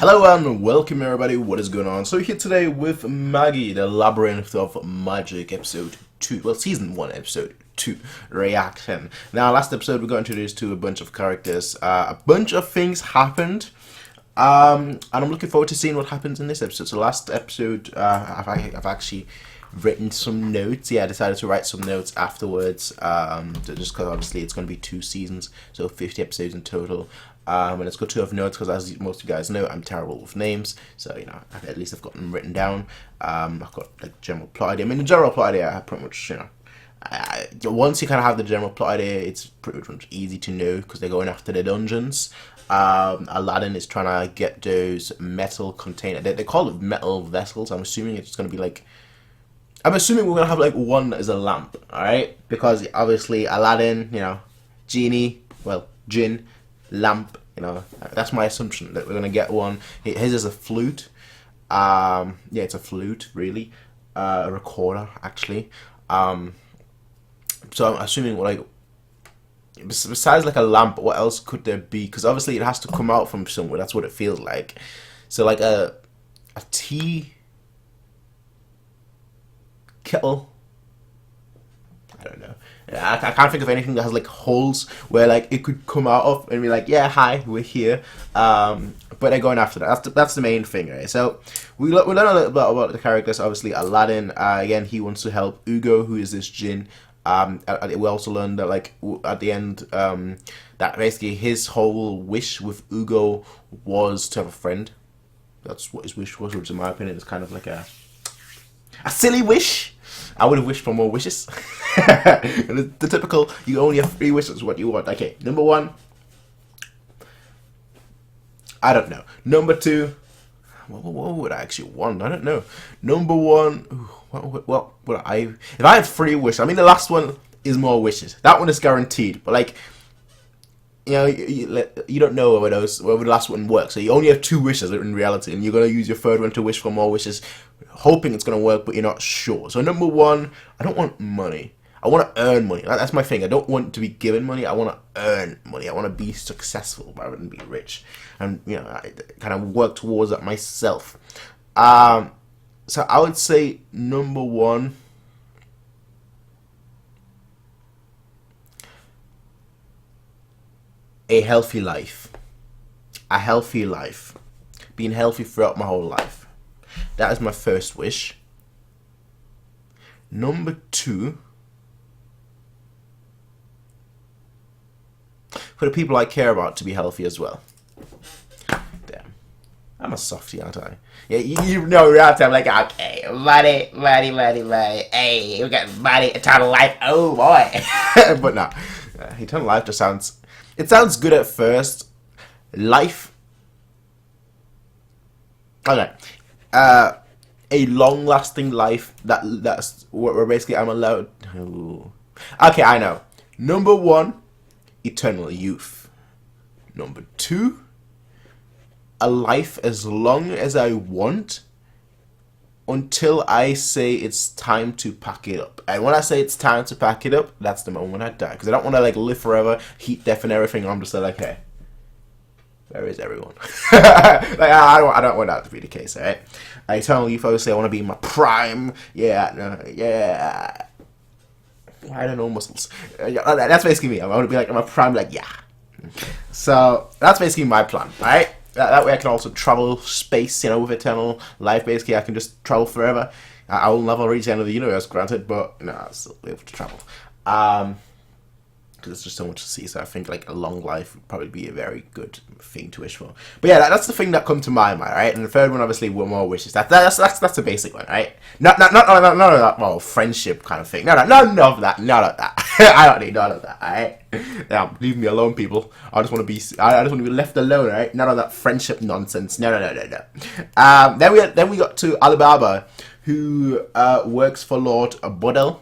Hello and welcome everybody, what is going on? So here today with Magi, the Labyrinth of Magic episode 2, well season 1 episode 2 reaction. Now last episode we got introduced to a bunch of characters, a bunch of things happened, and I'm looking forward to seeing what happens in this episode. So last episode I've actually written some notes. Yeah, I decided to write some notes afterwards, just because obviously it's going to be 2 seasons, so 50 episodes in total. And it's good to have notes because, as most of you guys know, I'm terrible with names. So, you know, at least I've got them written down. I've got like general plot idea. I mean, the general plot idea, I pretty much, you know, once you kind of have the general plot idea, it's pretty much easy to know because they're going after the dungeons. Aladdin is trying to get those metal container. They call it metal vessels. I'm assuming it's going to be like. I'm assuming we're going to have like one that is a lamp, alright? Because obviously Aladdin, you know, genie, well, jinn, lamp, you know, that's my assumption that we're going to get one. His is a flute. Yeah, it's a flute, really. A recorder, actually. So I'm assuming, like, besides like a lamp, what else could there be? Because obviously it has to come out from somewhere. That's what it feels like. So like a tea kettle. I don't know. I can't think of anything that has like holes where like it could come out of and be like, yeah, hi, we're here. But they're going after that. That's the main thing, right? So we learn a little bit about the characters. Obviously, Aladdin. Again, he wants to help Ugo, who is this jinn. We also learned that like at the end, that basically his whole wish with Ugo was to have a friend. That's what his wish was, which in my opinion is kind of like a silly wish. I would have wished for more wishes. the typical, you only have 3 wishes, what you want. Okay, number 1, I don't know. Number 2, what would I actually want? I don't know. Number 1, what if I had 3 wishes, I mean the last one is more wishes. That one is guaranteed, but like, you know, you don't know whether the last one works. So you only have 2 wishes in reality, and you're going to use your 3rd one to wish for more wishes, hoping it's going to work, but you're not sure. So number 1, I don't want money. I want to earn money. That's my thing. I don't want to be given money. I want to earn money. I want to be successful rather than be rich. And, you know, I kind of work towards that myself. So I would say number 1... a healthy life. A healthy life. Being healthy throughout my whole life. That is my first wish. Number 2, for the people I care about to be healthy as well. Damn. I'm a softie, aren't I? Yeah, you know reality, I'm like, okay, money. Hey, we got money, eternal life, oh boy. But no, eternal life just sounds... It sounds good at first. Life. Okay. A long-lasting life that's where basically I'm allowed. Ooh. Okay, I know. Number 1, eternal youth. Number 2, a life as long as I want until I say it's time to pack it up. And when I say it's time to pack it up, that's the moment I die. Because I don't want to like live forever, heat, death, and everything. I'm just like, hey, where is everyone? Like, I don't want that to be the case, alright? Eternal youth, obviously, I want to be in my prime. Yeah, no, yeah. I don't know muscles. That's basically me. I want to be like in my prime, like, yeah. So that's basically my plan, alright? That way I can also travel space, you know, with eternal life. Basically, I can just travel forever. I will never reach the end of the universe, granted, but, you know, I'll still be able to travel. Because there's just so much to see, so I think, like, a long life would probably be a very good thing to wish for. But yeah, that's the thing that comes to my mind, right? And the 3rd one, obviously, were more wishes. That's the basic one, right? None of that, well, friendship kind of thing. None of that. I don't need none of that, alright? Now, leave me alone, people. I just want to be left alone, right? None of that friendship nonsense. No. Then we got to Alibaba, who works for Lord Budel,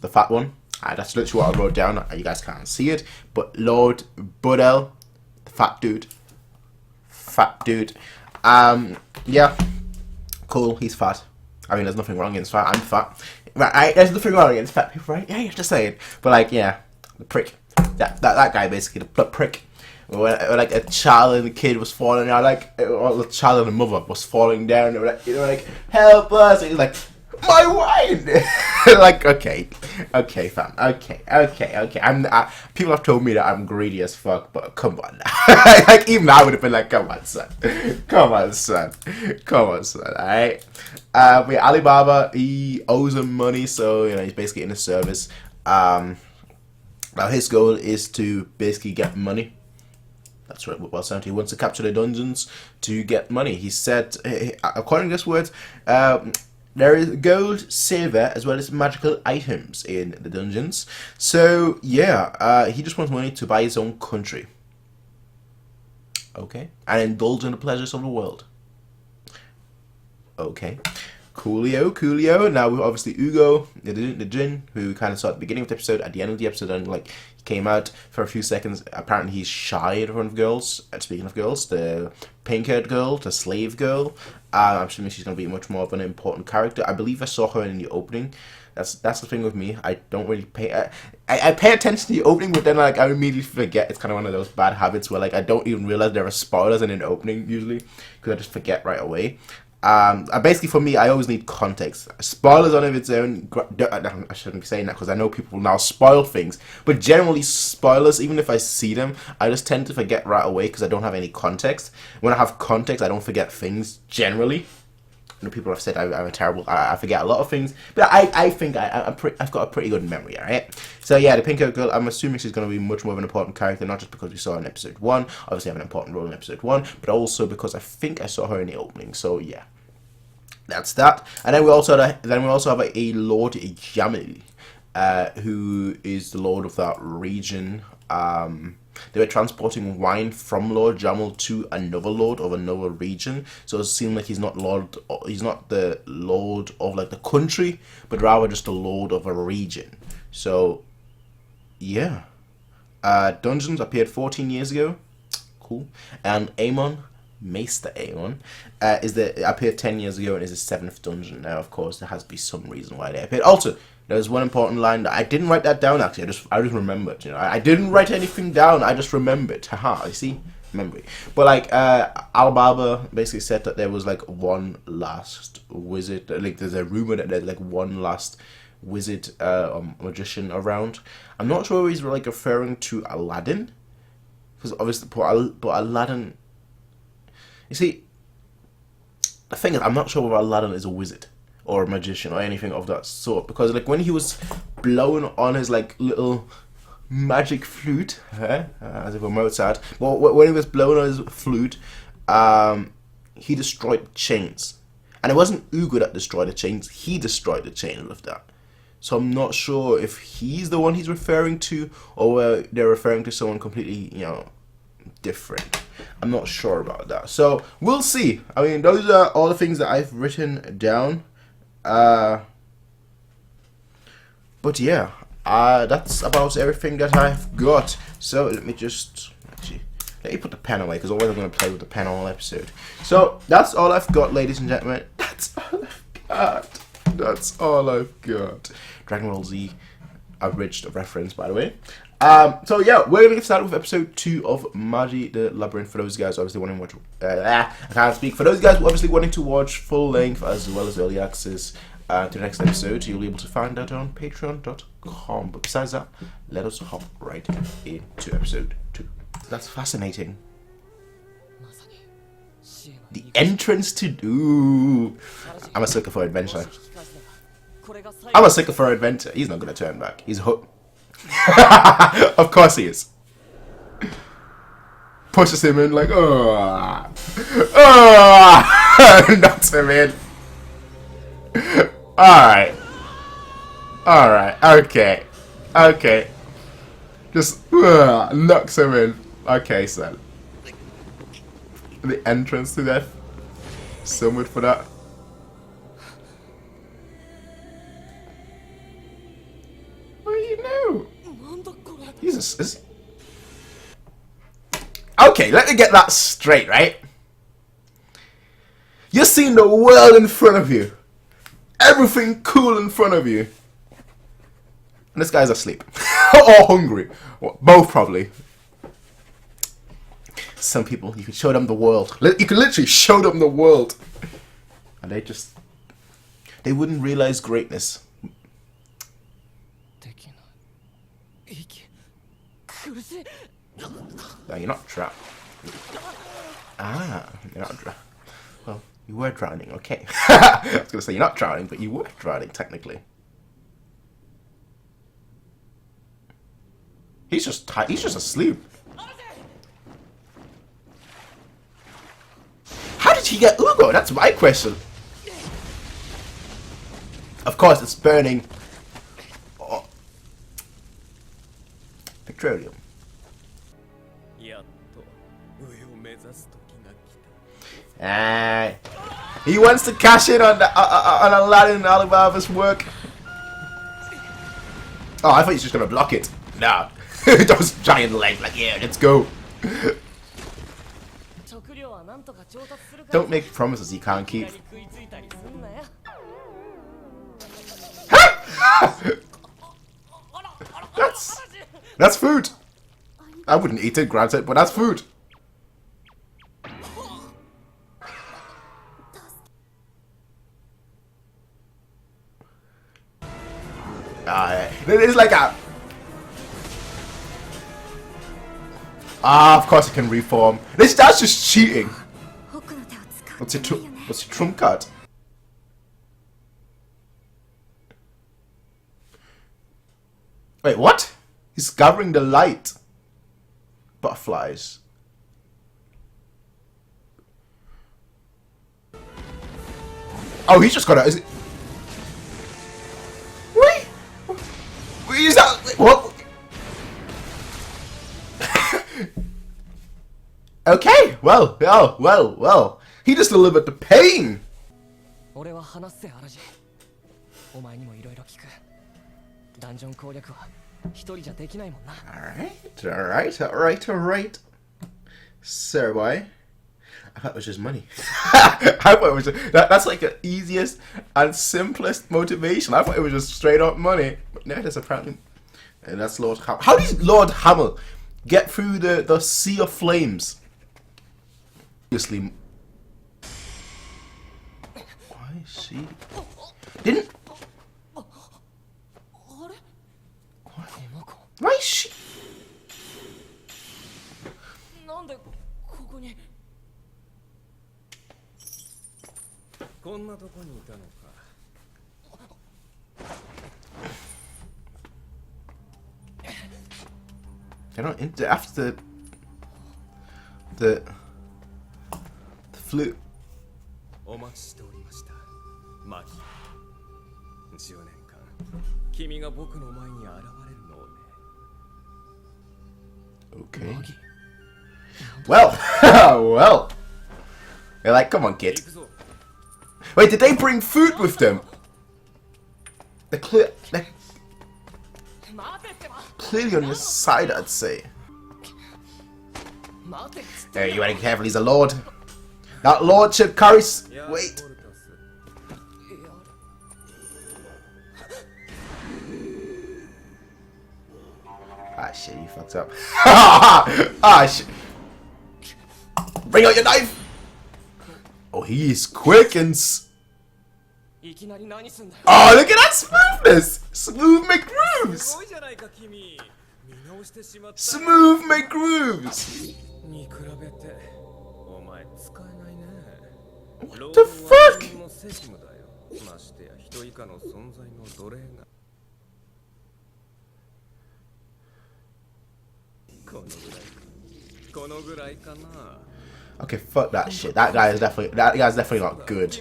the fat one. That's literally what I wrote down. You guys can't see it, but Lord Budel, the fat dude. Yeah, cool. He's fat. I mean, there's nothing wrong against fat. I'm fat. Right? There's nothing wrong against fat people, right? Yeah, you have to say it. But like, yeah, the prick. That guy basically, the prick. when like a child and a kid was falling down, like or a child and a mother was falling down. They were like, help us! And he's like, my wine. Like, okay, fam, okay. People have told me that I'm greedy as fuck, but come on now. Like, even I would have been like, come on, son. Alright. But yeah, Alibaba, he owes him money, so he's basically in the service. Now his goal is to basically get money. That's right, well sound. He wants to capture the dungeons to get money. He said, according to his words, there is gold, silver, as well as magical items in the dungeons. So yeah, he just wants money to buy his own country. Okay, and indulge in the pleasures of the world. Okay. Coolio. Now we've obviously Ugo, the Jin, who kind of saw at the beginning of the episode, at the end of the episode, and like he came out for a few seconds. Apparently he's shy in front of girls. Speaking of girls, the pink-haired girl, the slave girl, I'm assuming she's going to be much more of an important character. I believe I saw her in the opening. That's the thing with me. I don't really pay. I pay attention to the opening, but then like I immediately forget. It's kind of one of those bad habits where like I don't even realize there are spoilers in the opening usually because I just forget right away. Basically for me, I always need context. Spoilers on its own, I shouldn't be saying that because I know people now spoil things, but generally spoilers, even if I see them, I just tend to forget right away because I don't have any context. When I have context, I don't forget things generally. People have said I'm a terrible, I forget a lot of things, but I think I've got a pretty good memory, alright? So yeah, the pink-haired girl, I'm assuming she's going to be much more of an important character, not just because we saw her in episode 1, obviously have an important role in episode 1, but also because I think I saw her in the opening, so yeah. That's that. And then we also have a Lord Yamil, who is the lord of that region. They were transporting wine from Lord Jamil to another lord of another region. So it seemed like he's not the lord of like the country, but rather just the lord of a region. So yeah. Dungeons appeared 14 years ago. Cool. And Amon, Maester Amon, appeared 10 years ago and is the 7th dungeon. Now, of course, there has to be some reason why they appeared. Also, there's one important line that I didn't write that down. Actually, I just remembered. I didn't write anything down. I just remembered. Haha. You see, memory. But like, Alibaba basically said that there was like one last wizard. Like, there's a rumor that there's like one last wizard magician around. I'm not sure if he's like referring to Aladdin, because obviously, but Aladdin. You see, the thing is, I'm not sure whether Aladdin is a wizard or a magician or anything of that sort, because like when he was blowing on his like little magic flute, as if a Mozart, well, when he was blowing on his flute, he destroyed chains, and it wasn't Ugo that destroyed the chains; he destroyed the chains with that. So I'm not sure if he's the one he's referring to, or they're referring to someone completely, different. I'm not sure about that. So we'll see. I mean, those are all the things that I've written down. But yeah, that's about everything that I've got. So let me just let me put the pen away, because otherwise I'm going to play with the pen all episode. So that's all I've got, ladies and gentlemen. That's all I've got. Dragon Ball Z, abridged reference, by the way. So yeah, we're gonna get started with episode 2 of Magi the Labyrinth. For those guys obviously wanting to watch, I can't speak. For those guys obviously wanting to watch full length as well as early access to the next episode, you'll be able to find that on patreon.com. But besides that, let us hop right into episode 2. That's fascinating. The entrance to I'm a sucker for adventure. He's not gonna turn back. He's hooked. Of course he is. Pushes him in like, knocks him in. Alright, okay. Just knocks him in. Okay, son. The entrance to death. So much for that. Jesus. Okay, let me get that straight, right? You're seeing the world in front of you. Everything cool in front of you. And this guy's asleep. Or hungry. Well, both probably. Some people, you could show them the world. You could literally show them the world. And they wouldn't realize greatness. No, you're not trapped. Ah, you're not drowned. Well, you were drowning, okay. I was going to say you're not drowning, but you were drowning, technically. He's just asleep. How did he get Ugo? That's my question. Of course, it's burning. Oh. Petroleum. He wants to cash in on Aladdin and Alibaba's work. Oh, I thought he was just gonna block it. No. Those giant legs, like, yeah, let's go. Don't make promises you can't keep. That's food. I wouldn't eat it, granted, but that's food. It is like a... of course it can reform. That's just cheating. What's your trump card? Wait, what? He's gathering the light. Butterflies. Oh, he's just got a... Wait! Is that... What? Okay, well. He just delivered the pain. Alright. Sir, boy. I thought it was just money. I thought it was just, that's like the easiest and simplest motivation. I thought it was just straight up money. But no, that's apparently... And that's Lord Hamill. How does Lord Hamill get through the sea of flames? Obviously... Why is she... Didn't... Why is she... They don't after the flute. Okay. Well, well. They're like, come on, kid. Wait, did they bring food with them? They're clearly on your side, I'd say. Hey, you gotta be careful, he's a lord. That lordship carries... Wait. Ah, shit, you fucked up. Ah, shit. Bring out your knife! Oh, he is quick and... Oh, look at that smoothness! Smooth McGrooves! Smooth McGrooves! What the fuck? Okay, fuck that shit. That guy's definitely not good.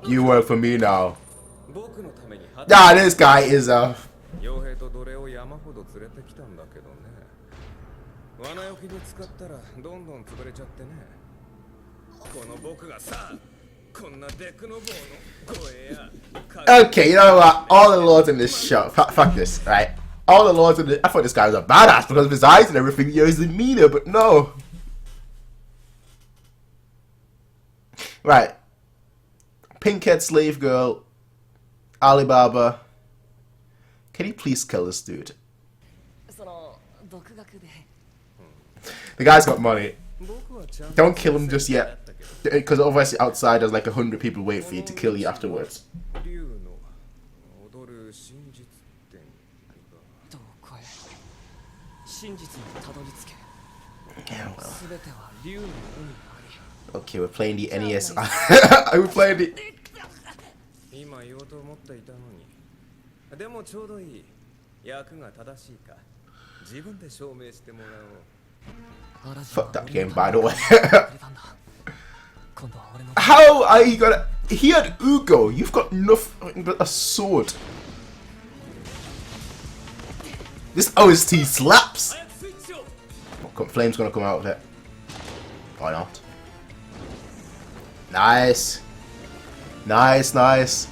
You work for me now. Nah, this guy is a... Okay, you know what? All the lords in this show... Fuck this, right? All the lords in this... I thought this guy was a badass because of his eyes and everything. He was demeanor, but no. Right. Pink-head slave girl. Alibaba. Can you please kill this dude? The guy's got money. Don't kill him just yet. Because obviously outside there's like 100 people waiting for you to kill you afterwards. Yeah, well. Okay, we're playing the NES. We're playing the... Fuck that game, by the way. How are you gonna... He had Ugo. You've got nothing but a sword. This OST slaps. Oh, flame's gonna come out of it. Why not? Nice. Nice, nice.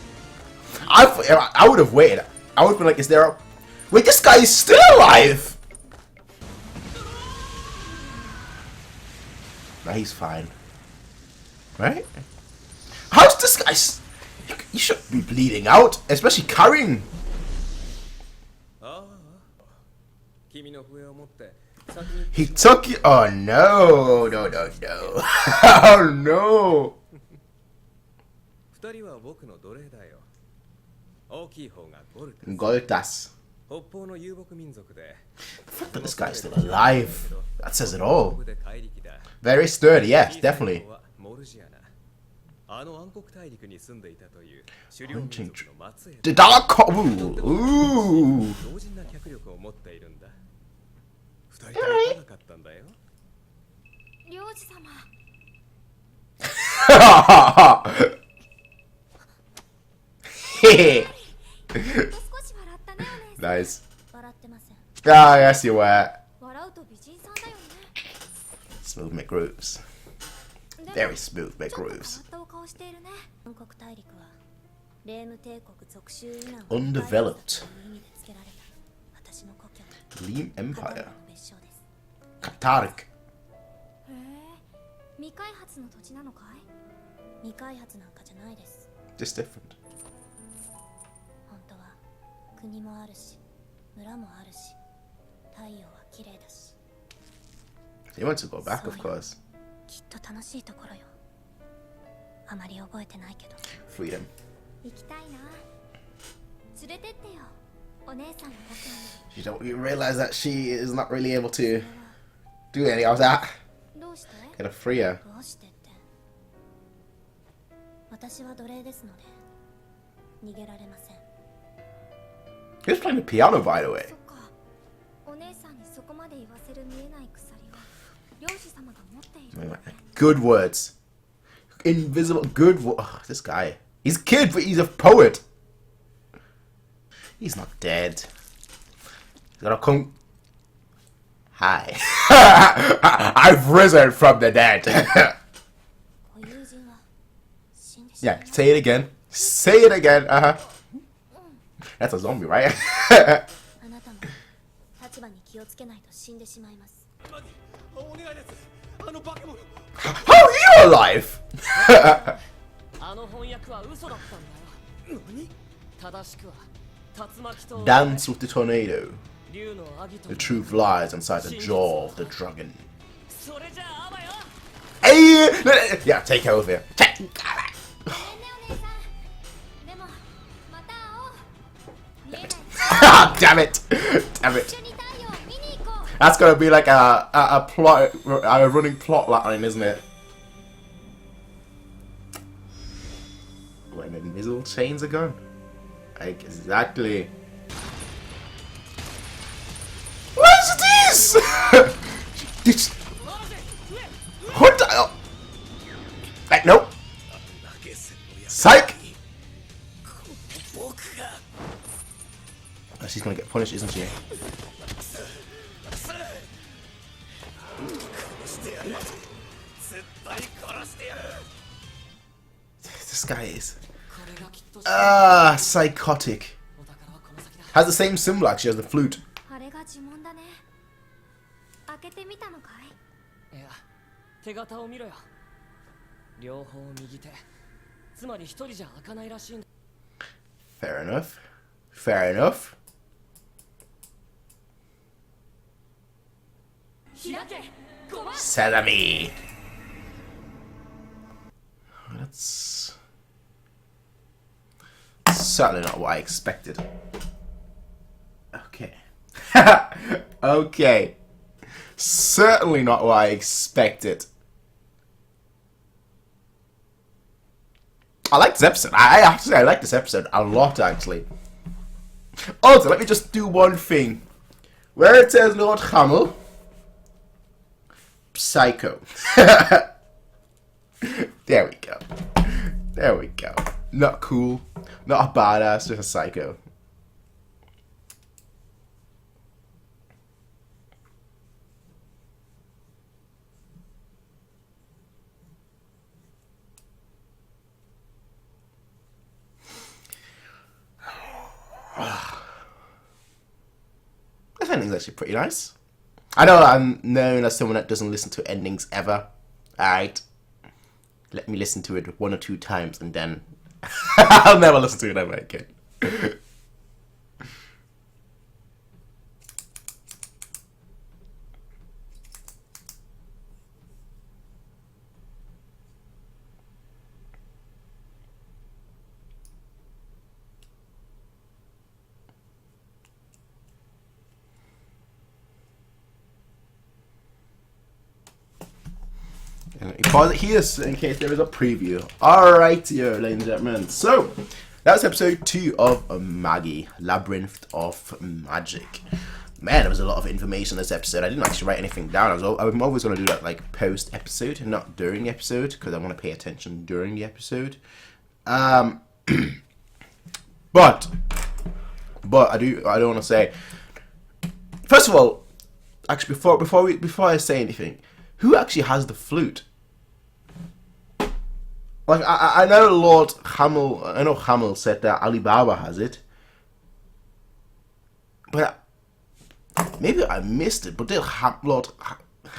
I would have waited. I would have been like, is there a... Wait, this guy is still alive! Nah, he's fine. Right? How's this guy... You should be bleeding out, especially carrying. He took you... Oh, no. No, no, no. Oh, no. Goltas. The fact that this guy is still alive, that says it all. Very sturdy, yes, definitely. The Dark Qumu. Ooh. Nice. Ah, yes, you were. Smooth McGrooves. Very smooth McGrooves. Undeveloped. Lean Empire. Katarik. Just different. You want to go back, of course. Freedom. You realize that she is not really able to do any of that. Gotta free her. Who's playing the piano, by the way? Good words. Invisible good words. Oh, this guy. He's a kid, but he's a poet. He's not dead. He's gonna come. Hi. I've risen from the dead. Yeah, say it again. Say it again. That's a zombie, right? How are you alive? Dance with the tornado. The truth lies inside the jaw of the dragon. Hey! Yeah, take over here. Damn it! Damn it! That's gonna be like a plot, a running plot line, isn't it? When invisible chains are gone. Like, exactly. What is this? This. What the hell? Like, nope. Psych! Oh, she's gonna get punished, isn't she? This guy is psychotic. Has the same symbol actually as the flute. Fair enough. Fair enough. Sesame. That's certainly not what I expected. Okay. Okay. Certainly not what I expected. I like this episode. I have to say, I like this episode a lot, actually. Also, let me just do one thing. Where it says Lord Hamel, Psycho. There we go. There we go. Not cool. Not a badass, just a psycho. This ending's actually pretty nice. I know I'm known as someone that doesn't listen to endings ever. Alright. Let me listen to it 1 or 2 times and then I'll never listen to it ever again. Pause it here in case there is a preview. Alright, here, ladies and gentlemen. So, that's episode 2 of Magi, Labyrinth of Magic. Man, there was a lot of information in this episode. I didn't actually write anything down. I'm always going to do that like post-episode, not during the episode, because I want to pay attention during the episode. But I don't want to say. First of all, actually, before I say anything, who actually has the flute? Like, I know Lord Hamel, I know Hamel said that Alibaba has it. But maybe I missed it, but did I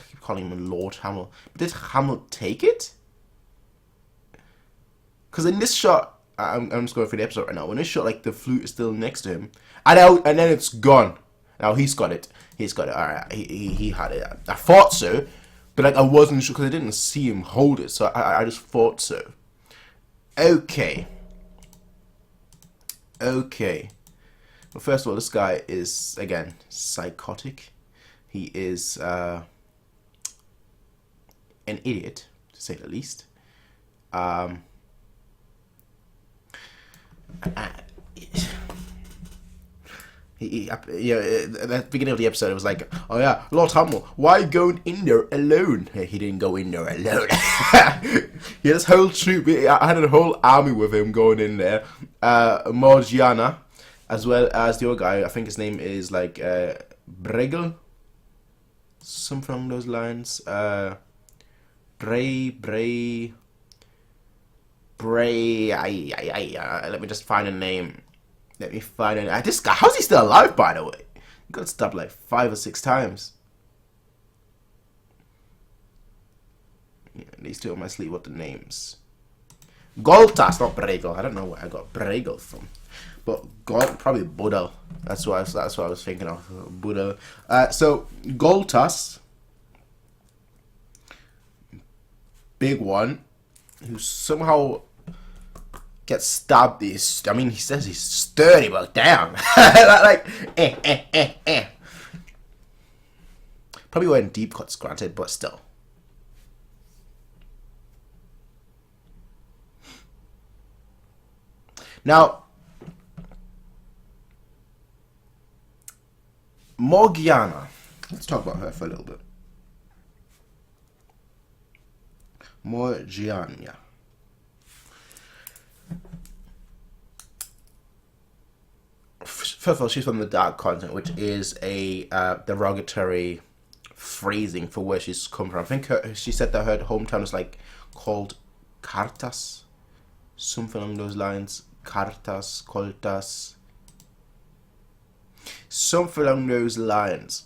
keep calling him Lord Hamel, did Hamel take it? Because in this shot, I'm just going through the episode right now, when this shot, like, the flute is still next to him, and then it's gone. Now, he's got it. He's got it, alright, he had it. I thought so, but like, I wasn't sure, because I didn't see him hold it, so I just thought so. Okay. Okay. Well, first of all, this guy is, again, psychotic. He is an idiot, to say the least. At the beginning of the episode, it was like, oh yeah, Lord Hamel, why are you going in there alone? He didn't go in there alone. He had this whole troop, I had a whole army with him going in there. Morgiana, as well as the other guy, I think his name is like Bregel, something along those lines. Bray, let me just find a name. Let me find it. This guy, how's he still alive, by the way? He got stabbed like 5 or 6 times. Yeah, these two on my sleeve, what the names? Goltas, not Bregel. I don't know where I got Bregel from. But probably Budel. That's what I was thinking of. Budel. So, Goltas. Big one. Who somehow gets stabbed. He says he's sturdy, but damn. Probably wearing deep cuts, granted, but still. Now, Morgiana. Let's talk about her for a little bit. Morgiana. First of all, she's from the Dark Continent, which is a derogatory phrasing for where she's come from. I think she said that her hometown is like called Cartas, something along those lines. Cartas, Coltas, something along those lines.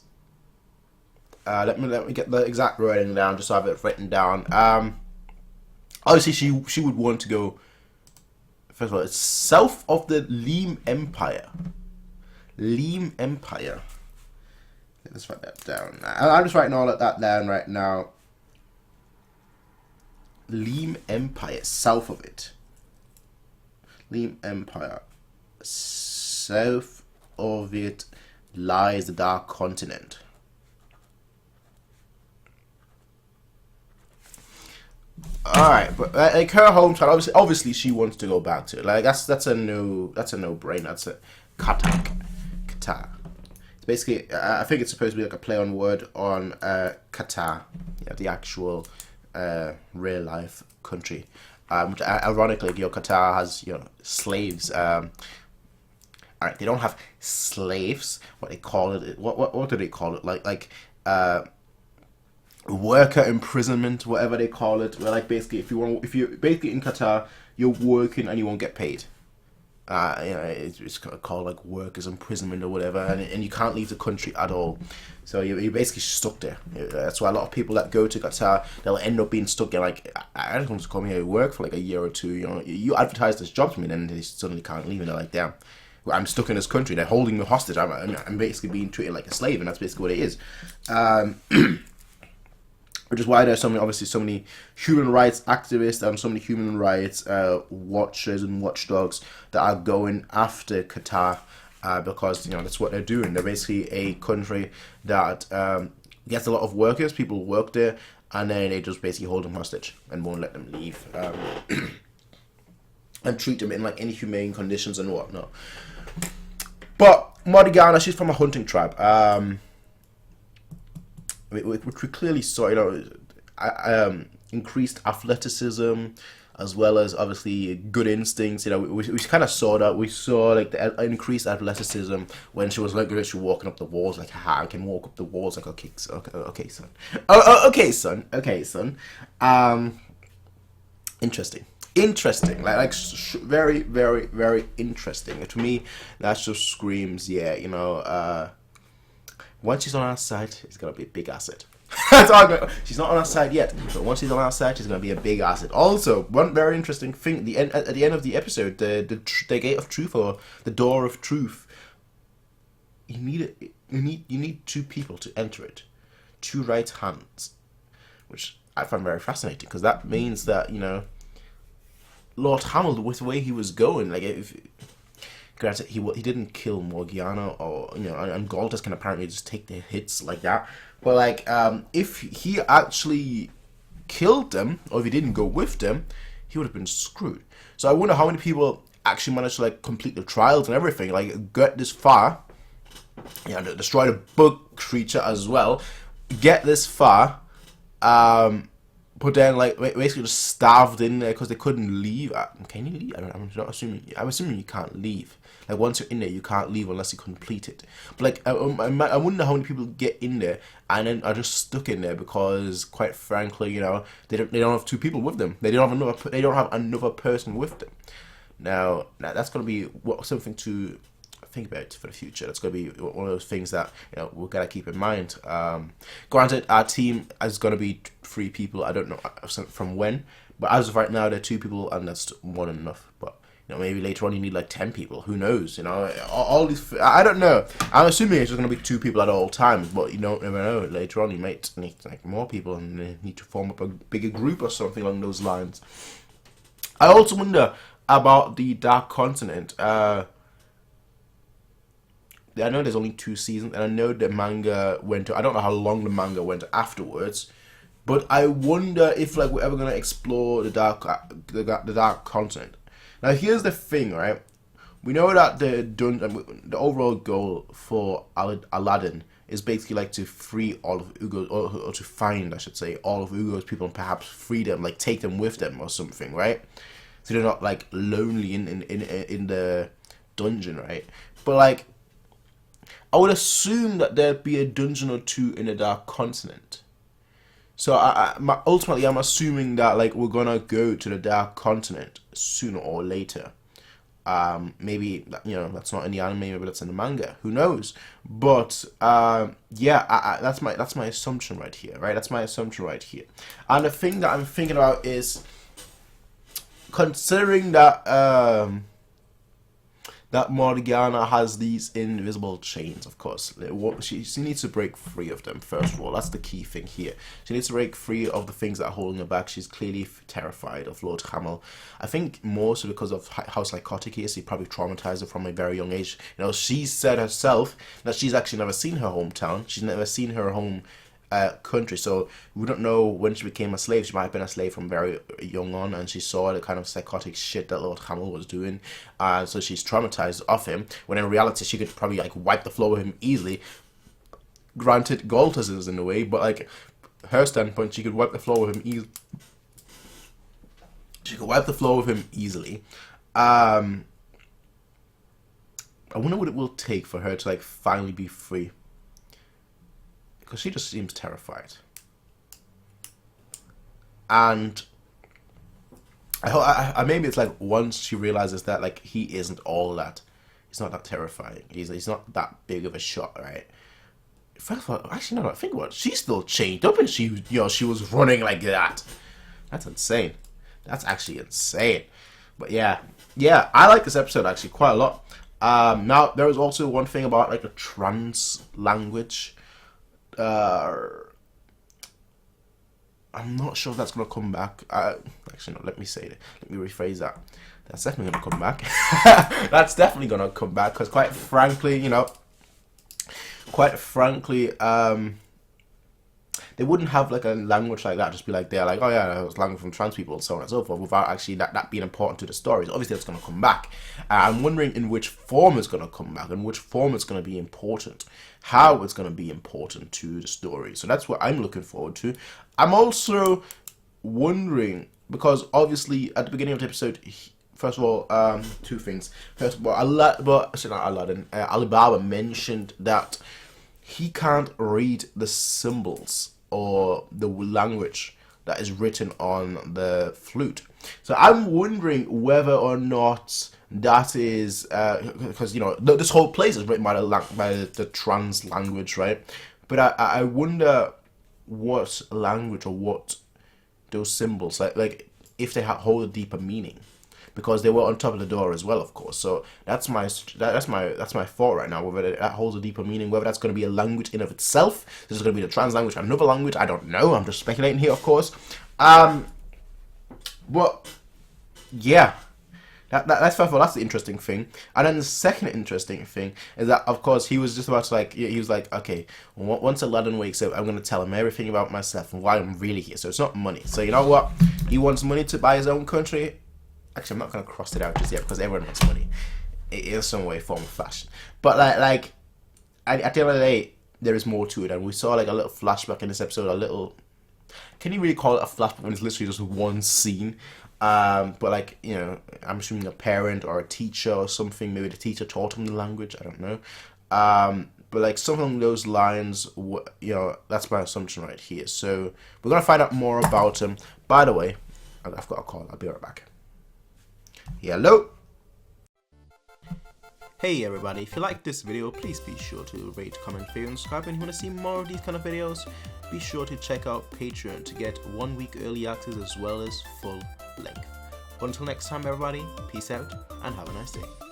Let me get the exact wording down, just so I have it written down. Obviously, she would want to go. First of all, it's south of the Lim Empire. Lim Empire. Let's write that down. I'm just writing all of that down right now. Lim Empire, south of it. Lim Empire, south of it lies the Dark Continent. Alright, but like her hometown, obviously she wants to go back to it. Like that's a no brainer. That's a Katak. Qatar. It's basically I think it's supposed to be like a play on word on Qatar, the actual real life country. Ironically, Qatar has slaves. Alright, they don't have slaves. What they call it? What do they call it? Like worker imprisonment, whatever they call it. Where like basically, if you're basically in Qatar, you're working and you won't get paid. It's called like workers imprisonment or whatever, and you can't leave the country at all. So you're basically stuck there. That's why a lot of people that go to Qatar, they'll end up being stuck there. Like, I just want to come here and work for like a year or two. You advertise this job to me, and then they suddenly can't leave, and they're like, damn, I'm stuck in this country. They're holding me hostage. I'm basically being treated like a slave, and that's basically what it is. Which is why there's so many human rights activists and so many human rights watchers and watchdogs that are going after Qatar, because that's what they're doing. They're basically a country that gets a lot of workers. People work there, and then they just basically hold them hostage and won't let them leave, and treat them in like inhumane conditions and whatnot. But Morgana, she's from a hunting tribe. Which we clearly saw, increased athleticism, as well as obviously good instincts. We kind of saw that. We saw like the increased athleticism when she was like literally walking up the walls. Like, I can walk up the walls. Like, okay, son. Okay, son. Interesting. Like very, very, very interesting. To me, that just screams, once she's on our side, it's gonna be a big asset. She's not on our side yet, but once she's on our side, she's gonna be a big asset. Also, one very interesting thing: at the end of the episode, the gate of truth, or the door of truth. You need two people to enter it, two right hands, which I find very fascinating, because that means that Lord Hamill, with the way he was going, like if. Granted, he didn't kill Morgiana, or and Galtus can apparently just take their hits like that. But like, if he actually killed them, or if he didn't go with them, he would have been screwed. So I wonder how many people actually managed to like complete the trials and everything, like get this far, destroy the bug creature as well, get this far, but then like basically just starved in there because they couldn't leave. Can you leave? I'm not assuming. I'm assuming you can't leave. Like once you're in there, you can't leave unless you complete it. But like I wonder how many people get in there and then are just stuck in there because, quite frankly, they don't have two people with them. They don't have another person with them. Now that's gonna be something to think about for the future. That's going to be one of those things that we've got to keep in mind. Granted, our team is going to be 3 people. I don't know from when, but as of right now, they're 2 people, and that's more than enough. But maybe later on you need like 10 people. Who knows? All these. I don't know. I'm assuming it's just going to be 2 people at all times, but you don't never know. Later on, you might need like more people, and they need to form up a bigger group or something along those lines. I also wonder about the Dark Continent. I know there's only 2 seasons, and I know the manga went to. I don't know how long the manga went afterwards, but I wonder if like we're ever gonna explore the Dark Continent. Now here's the thing, right? We know that the overall goal for Aladdin is basically like to free all of Ugo's, or to find, I should say, all of Ugo's people and perhaps free them, like take them with them or something, right? So they're not like lonely in the dungeon, right? But like, I would assume that there'd be a dungeon or 2 in the Dark Continent. So ultimately, I'm assuming that like we're gonna go to the Dark Continent sooner or later. Maybe that's not in the anime, maybe that's in the manga. Who knows? But that's my assumption right here, right? That's my assumption right here. And the thing that I'm thinking about is, considering that that Morgana has these invisible chains, of course. She needs to break free of them, first of all. That's the key thing here. She needs to break free of the things that are holding her back. She's clearly terrified of Lord Hamel. I think more so because of how psychotic he is. He probably traumatized her from a very young age. You know, she said herself that she's actually never seen her hometown. She's never seen her home country, so we don't know when she became a slave. She might have been a slave from very young on, and she saw the kind of psychotic shit that Lord Hamel was doing, so she's traumatized of him, when in reality she could probably like wipe the floor with him easily. Granted, Galtus is in a way, but like her standpoint, she could wipe the floor with him easily. She could wipe the floor with him easily. I wonder what it will take for her to like finally be free, because she just seems terrified. And I maybe it's like once she realizes that like he isn't all that, he's not that terrifying, he's not that big of a shot, right? First of all, actually no, think about it, she's still chained up and she she was running like that. That's insane. That's actually insane. But yeah, I like this episode actually quite a lot. Now there was also one thing about like the trans language. I'm not sure if that's gonna come back. Actually, no. Let me rephrase that. That's definitely gonna come back. That's definitely gonna come back, because quite frankly, they wouldn't have like a language like that just be like they're like, oh yeah, it's language from trans people and so on and so forth, without actually that being important to the stories. Obviously, it's gonna come back. I'm wondering in which form it's gonna come back, in which form it's gonna be important, how it's gonna be important to the story. So that's what I'm looking forward to. I'm also wondering, because obviously at the beginning of the episode, first of all, two things. First of all, Alibaba mentioned that he can't read the symbols or the language that is written on the flute. So I'm wondering whether or not that is because this whole place is written by the trans language, right? But I wonder what language or what those symbols like if they hold a deeper meaning, because they were on top of the door as well, of course. So that's my thought right now, whether that holds a deeper meaning, whether that's going to be a language in of itself. This is going to be the trans language, another language, I don't know, I'm just speculating here, of course. But yeah, that's first of all, that's the interesting thing. And then the second interesting thing is that, of course, he was just about to he was like, okay, once Aladdin wakes up, I'm going to tell him everything about myself and why I'm really here. So it's not money. So you know what? He wants money to buy his own country. Actually, I'm not going to cross it out just yet, because everyone wants money in some way, form, or fashion. But like at the end of the day, there is more to it. And we saw like a little flashback in this episode, can you really call it a flashback when it's literally just one scene? But like, I'm assuming a parent or a teacher or something, maybe the teacher taught him the language, I don't know. But like something along those lines, that's my assumption right here. So we're going to find out more about him. By the way, I've got a call, I'll be right back. Hello. Hey everybody, if you like this video, please be sure to rate, comment, favorite, and subscribe. And if you want to see more of these kind of videos, be sure to check out Patreon to get 1 week early access as well as full length. Until next time everybody, peace out and have a nice day.